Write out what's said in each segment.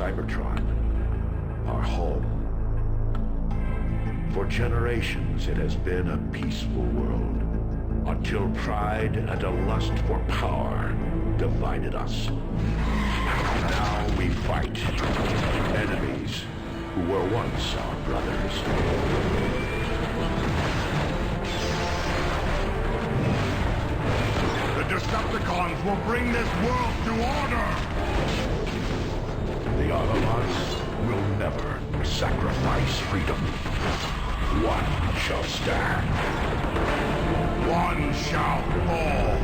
Cybertron, our home. For generations, it has been a peaceful world, until pride and a lust for power divided us. Now we fight enemies who were once our brothers. The Decepticons will bring this world to order! The Autobots will never sacrifice freedom. One shall stand. One shall fall.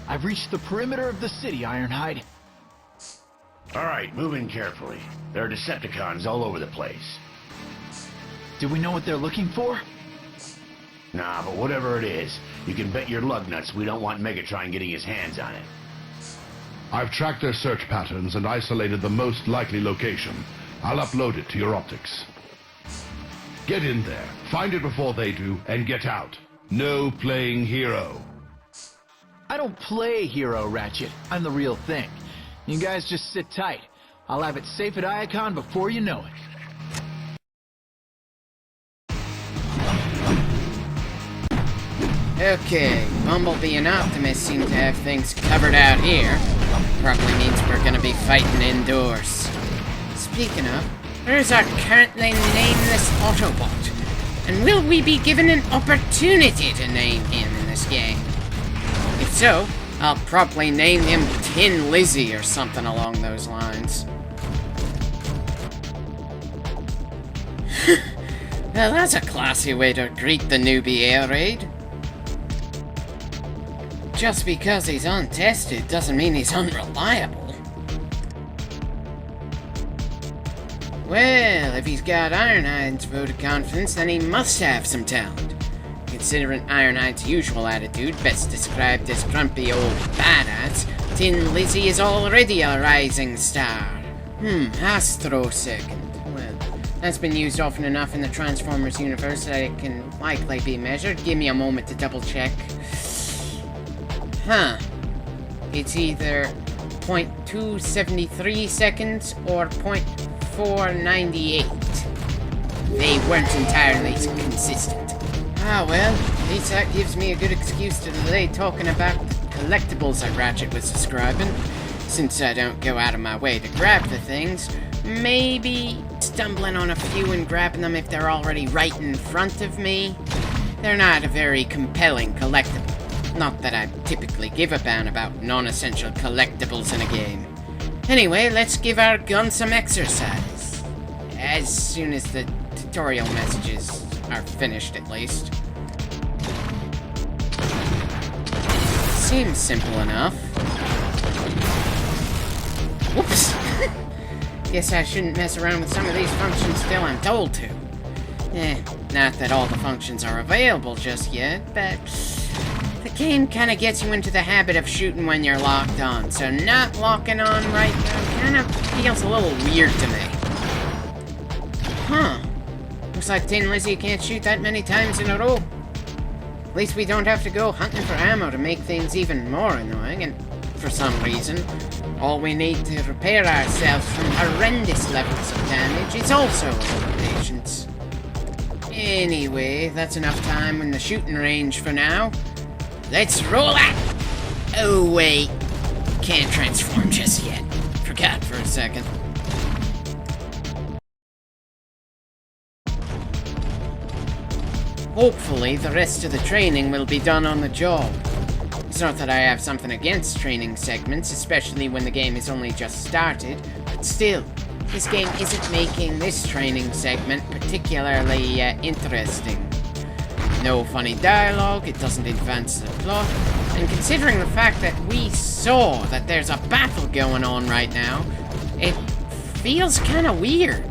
I've reached the perimeter of the city, Ironhide. Alright, move in carefully. There are Decepticons all over the place. Do we know what they're looking for? Nah, but whatever it is, you can bet your lug nuts we don't want Megatron getting his hands on it. I've tracked their search patterns and isolated the most likely location. I'll upload it to your optics. Get in there, find it before they do, and get out. No playing hero. I don't play hero, Ratchet. I'm the real thing. You guys just sit tight. I'll have it safe at Iacon before you know it. Okay, Bumblebee and Optimus seem to have things covered out here. Probably means we're gonna be fighting indoors. Speaking of, where's our currently nameless Autobot? And will we be given an opportunity to name him in this game? If so, I'll probably name him Tin Lizzie or something along those lines. Well, that's a classy way to greet the newbie air raid. Just because he's untested doesn't mean he's unreliable. Well, if he's got Ironhide's vote of confidence, then he must have some talent. Considering Ironhide's usual attitude, best described as grumpy old badass, Tin Lizzie is already a rising star. Astro second. Well, that's been used often enough in the Transformers universe that it can likely be measured. Give me a moment to double check. It's either 0.273 seconds or 0.498. They weren't entirely consistent. Ah, well, at least that gives me a good excuse to delay talking about the collectibles that Ratchet was describing. Since I don't go out of my way to grab the things, maybe stumbling on a few and grabbing them if they're already right in front of me. They're not a very compelling collectible. Not that I typically give a ban about non-essential collectibles in a game. Anyway, let's give our gun some exercise. As soon as the tutorial messages are finished, at least. Seems simple enough. Whoops! Guess I shouldn't mess around with some of these functions till I'm told to. Not that all the functions are available just yet, but the game kinda gets you into the habit of shooting when you're locked on, so not locking on right now kinda feels a little weird to me. Looks like Tin Lizzie can't shoot that many times in a row. At least we don't have to go hunting for ammo to make things even more annoying, and for some reason, all we need to repair ourselves from horrendous levels of damage is also a little patience. Anyway, that's enough time in the shooting range for now. Let's roll out! Oh wait, can't transform just yet. Forgot for a second. Hopefully, the rest of the training will be done on the job. It's not that I have something against training segments, especially when the game is only just started, but still, this game isn't making this training segment particularly interesting. No funny dialogue, it doesn't advance the plot, and considering the fact that we saw that there's a battle going on right now, it feels kinda weird.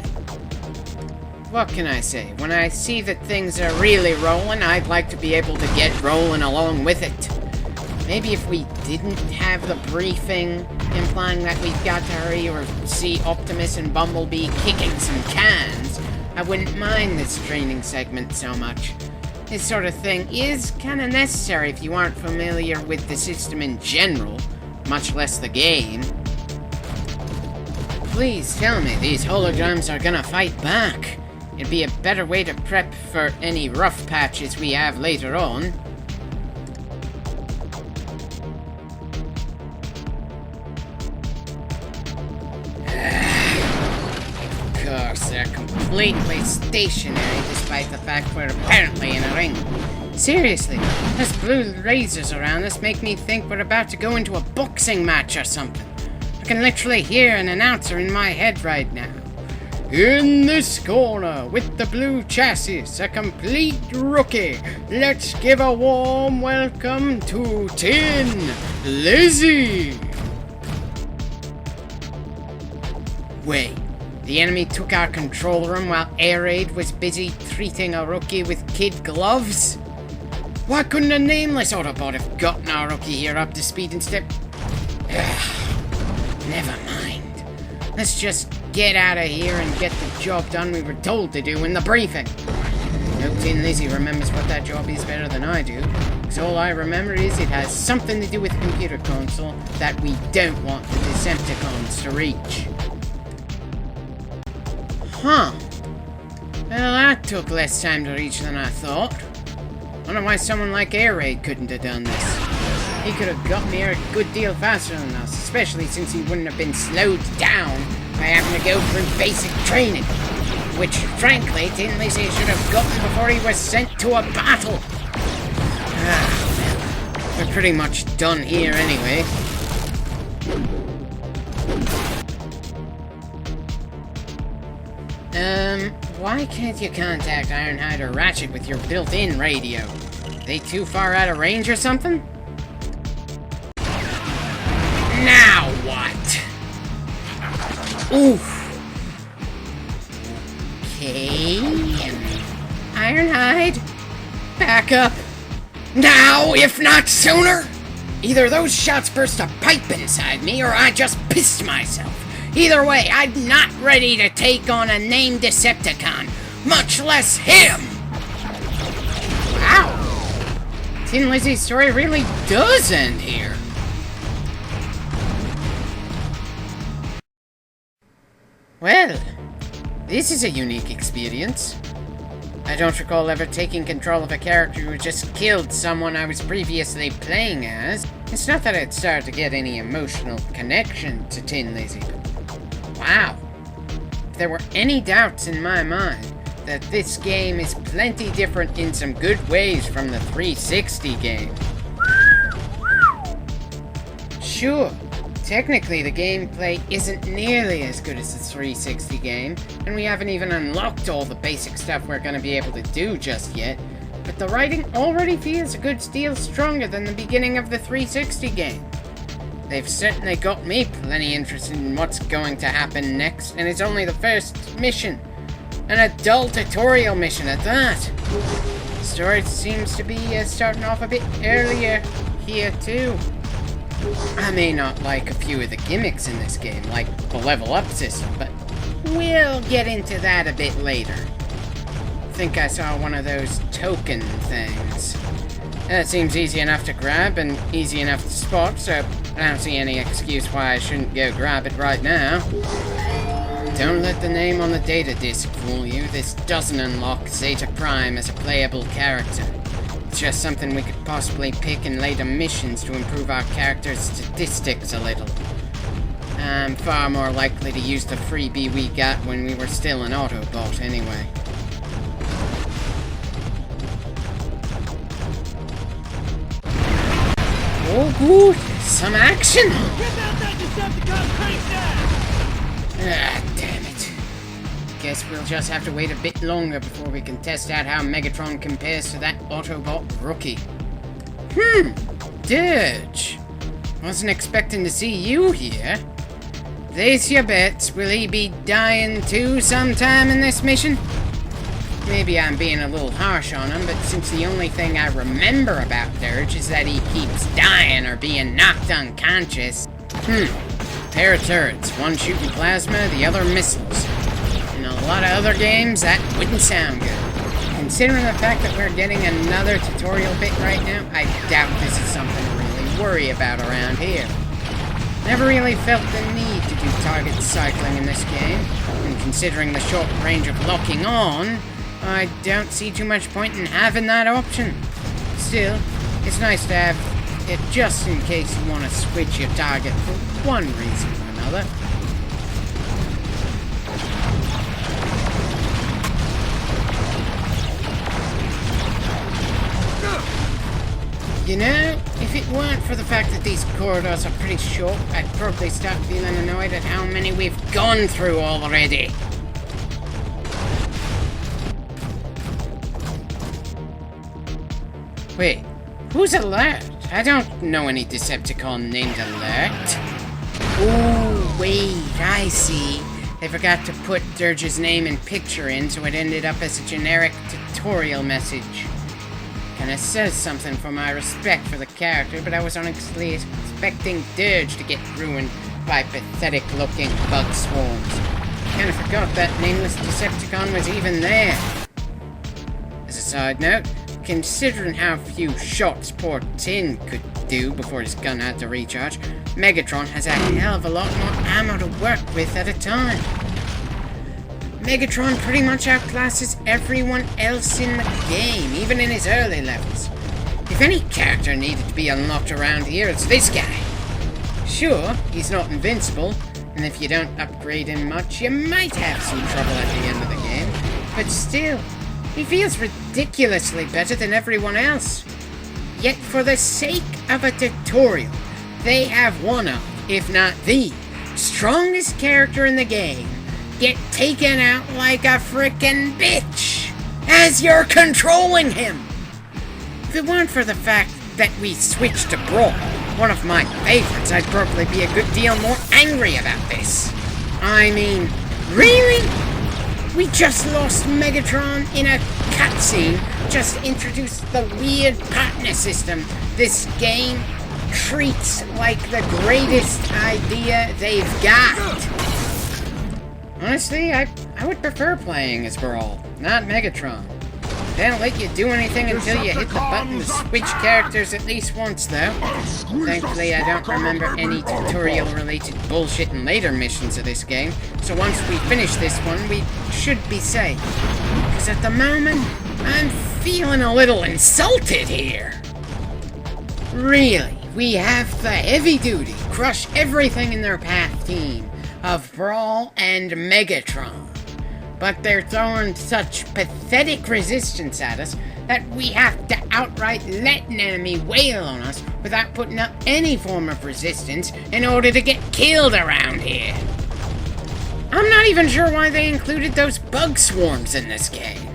What can I say? When I see that things are really rolling, I'd like to be able to get rolling along with it. Maybe if we didn't have the briefing implying that we've got to hurry or see Optimus and Bumblebee kicking some cans, I wouldn't mind this training segment so much. This sort of thing is kinda necessary if you aren't familiar with the system in general, much less the game. Please tell me these holograms are gonna fight back. It'd be a better way to prep for any rough patches we have later on. Of course, they're completely stationary despite the fact we're apparently in a ring. Seriously, those blue lasers around us make me think we're about to go into a boxing match or something. I can literally hear an announcer in my head right now. In this corner, with the blue chassis, a complete rookie. Let's give a warm welcome to Tin Lizzie. Wait, the enemy took our control room while Air Raid was busy treating a rookie with kid gloves? Why couldn't a nameless Autobot have gotten our rookie here up to speed instead? Never mind. Let's just get out of here and get the job done we were told to do in the briefing. No Tin Lizzie remembers what that job is better than I do, because all I remember is it has something to do with the computer console that we don't want the Decepticons to reach. Huh. Well, that took less time to reach than I thought. Wonder why someone like Air Raid couldn't have done this. He could have gotten here a good deal faster than us, especially since he wouldn't have been slowed down by having to go through basic training, which, frankly, Tin Lizzie should have gotten before he was sent to a battle. We're pretty much done here anyway. Why can't you contact Ironhide or Ratchet with your built-in radio? They too far out of range or something? Now what? Oof. Okay. Ironhide, back up. Now, if not sooner! Either those shots burst a pipe inside me, or I just pissed myself. Either way, I'm not ready to take on a named Decepticon, much less him! Wow. Tin Lizzie's story really does end here. Well, this is a unique experience. I don't recall ever taking control of a character who just killed someone I was previously playing as. It's not that I'd started to get any emotional connection to Tin Lizzie, but wow. If there were any doubts in my mind that this game is plenty different in some good ways from the 360 game. Sure. Technically, the gameplay isn't nearly as good as the 360 game, and we haven't even unlocked all the basic stuff we're going to be able to do just yet, but the writing already feels a good deal stronger than the beginning of the 360 game. They've certainly got me plenty interested in what's going to happen next, and it's only the first mission. An adult tutorial mission at that. The story seems to be starting off a bit earlier here too. I may not like a few of the gimmicks in this game, like the level up system, but we'll get into that a bit later. I think I saw one of those token things. That seems easy enough to grab and easy enough to spot, so I don't see any excuse why I shouldn't go grab it right now. Don't let the name on the data disk fool you. This doesn't unlock Zeta Prime as a playable character. It's just something we could possibly pick in later missions to improve our character's statistics a little. I'm far more likely to use the freebie we got when we were still an Autobot anyway. Oh good, some action! Get out that Decepticon crank now! Ah, damn it. Guess we'll just have to wait a bit longer before we can test out how Megatron compares to that Autobot rookie. Dirge. Wasn't expecting to see you here. Place your bets, will he be dying too sometime in this mission? maybe I'm being a little harsh on him, but since the only thing I remember about Dirge is that he keeps dying or being knocked unconscious. Pair of turrets, one shooting plasma, the other missiles. In a lot of other games, that wouldn't sound good. Considering the fact that we're getting another tutorial bit right now, I doubt this is something to really worry about around here. Never really felt the need to do target cycling in this game, and considering the short range of locking on, I don't see too much point in having that option. Still, it's nice to have it just in case you want to switch your target for one reason or another. You know, if it weren't for the fact that these corridors are pretty short, I'd probably start feeling annoyed at how many we've gone through already. Wait, who's Alert? I don't know any Decepticon named Alert. Oh, wait, I see. They forgot to put Dirge's name and picture in, so it ended up as a generic tutorial message. Kinda says something for my respect for the character, but I was honestly expecting Dirge to get ruined by pathetic-looking bug swarms. Kinda forgot that nameless Decepticon was even there. As a side note, considering how few shots poor Tin could do before his gun had to recharge, Megatron has a hell of a lot more ammo to work with at a time. Megatron pretty much outclasses everyone else in the game, even in his early levels. If any character needed to be unlocked around here, it's this guy. Sure, he's not invincible, and if you don't upgrade him much, you might have some trouble at the end of the game, but still, he feels ridiculously better than everyone else. Yet for the sake of a tutorial, they have one of, if not the, strongest character in the game get taken out like a frickin' bitch as you're controlling him. If it weren't for the fact that we switched to Brawl, one of my favorites, I'd probably be a good deal more angry about this. I mean, really? We just lost Megatron in a cutscene, just introduced the weird partner system this game treats like the greatest idea they've got. Honestly, I would prefer playing as Brawl, not Megatron. They don't let you do anything until you hit the button to switch characters at least once, though. Thankfully, I don't remember any tutorial-related bullshit in later missions of this game, so once we finish this one, we should be safe. Because at the moment, I'm feeling a little insulted here. Really, we have the heavy-duty, crush everything in their path team of Brawl and Megatron. But they're throwing such pathetic resistance at us that we have to outright let an enemy wail on us without putting up any form of resistance in order to get killed around here. I'm not even sure why they included those bug swarms in this game.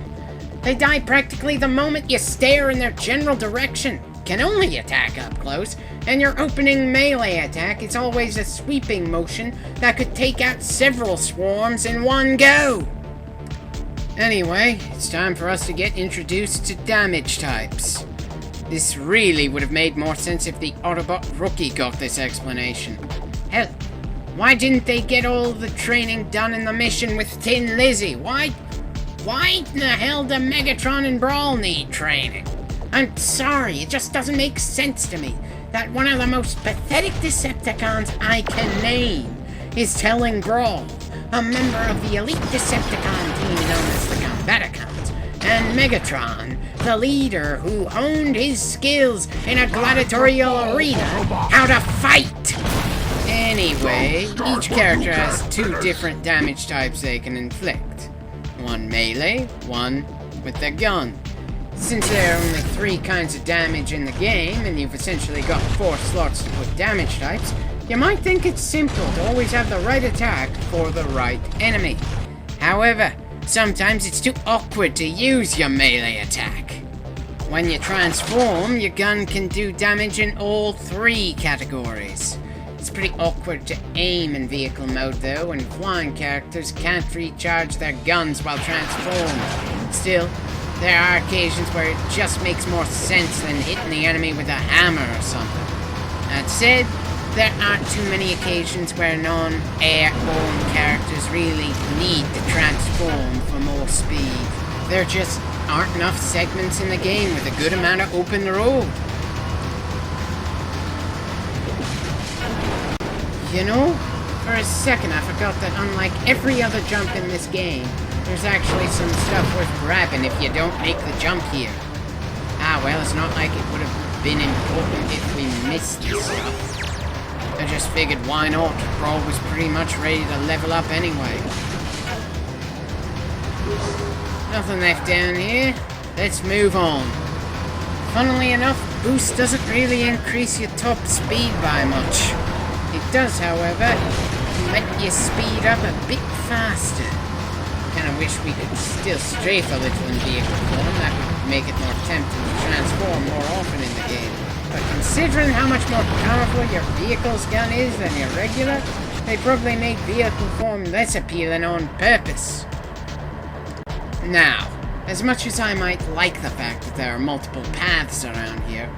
They die practically the moment you stare in their general direction, can only attack up close, and your opening melee attack is always a sweeping motion that could take out several swarms in one go. Anyway, it's time for us to get introduced to damage types. This really would have made more sense if the Autobot rookie got this explanation. Hell, why didn't they get all the training done in the mission with Tin Lizzie? Why in the hell do Megatron and Brawl need training? I'm sorry, it just doesn't make sense to me that one of the most pathetic Decepticons I can name is telling Brawl, a member of the elite Decepticon team known as the Combaticons, and Megatron, the leader who honed his skills in a gladiatorial arena, how to fight! Anyway, each character has two different damage types they can inflict. One melee, one with the gun. Since there are only 3 kinds of damage in the game, and you've essentially got 4 slots to put damage types, you might think it's simple to always have the right attack for the right enemy. However, sometimes it's too awkward to use your melee attack. When you transform, your gun can do damage in all 3 categories. It's pretty awkward to aim in vehicle mode though, and flying characters can't recharge their guns while transformed. Still, there are occasions where it just makes more sense than hitting the enemy with a hammer or something. That said, there aren't too many occasions where non-airborne characters really need to transform for more speed. There just aren't enough segments in the game with a good amount of open road. You know, for a second I forgot that unlike every other jump in this game, there's actually some stuff worth grabbing if you don't make the jump here. Ah, well, it's not like it would have been important if we missed stuff. I just figured why not? We're always pretty much ready to level up anyway. Nothing left down here. Let's move on. Funnily enough, boost doesn't really increase your top speed by much. It does, however, let you speed up a bit faster. Kinda wish we could still strafe a little in vehicle form. That would make it more tempting to transform more often in the game. But considering how much more powerful your vehicle's gun is than your regular, they probably make vehicle form less appealing on purpose. Now, as much as I might like the fact that there are multiple paths around here,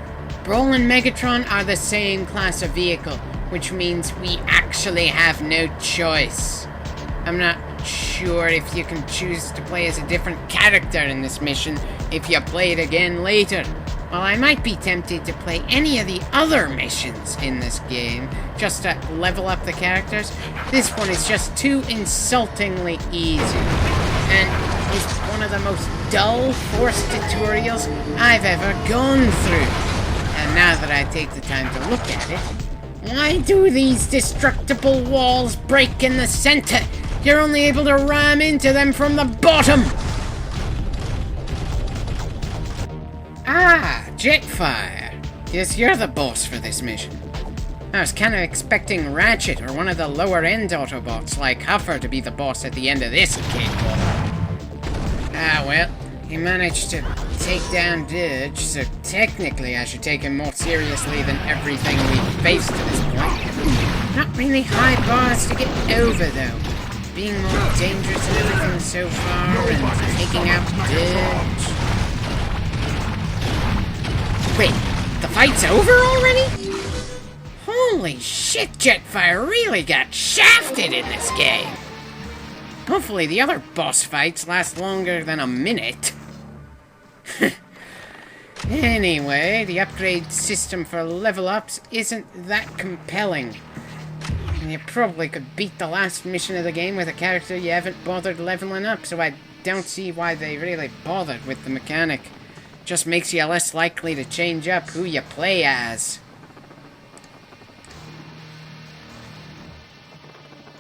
Brawl and Megatron are the same class of vehicle, which means we actually have no choice. I'm not sure if you can choose to play as a different character in this mission if you play it again later. While I might be tempted to play any of the other missions in this game just to level up the characters, this one is just too insultingly easy. And is one of the most dull, forced tutorials I've ever gone through. And now that I take the time to look at it, why do these destructible walls break in the center? You're only able to ram into them from the bottom! Ah, Jetfire. Yes, you're the boss for this mission. I was kinda expecting Ratchet or one of the lower-end Autobots like Huffer to be the boss at the end of this cakewalk. Ah, well, he managed to take down Dirge, so technically I should take him more seriously than everything we've faced to this point. Not really high bars to get over, though. Being more dangerous than everything so far, and taking out Dirge. Wait, the fight's over already? Holy shit, Jetfire really got shafted in this game! Hopefully the other boss fights last longer than a minute. Anyway, the upgrade system for level-ups isn't that compelling. You probably could beat the last mission of the game with a character you haven't bothered leveling up, so I don't see why they really bothered with the mechanic. Just makes you less likely to change up who you play as.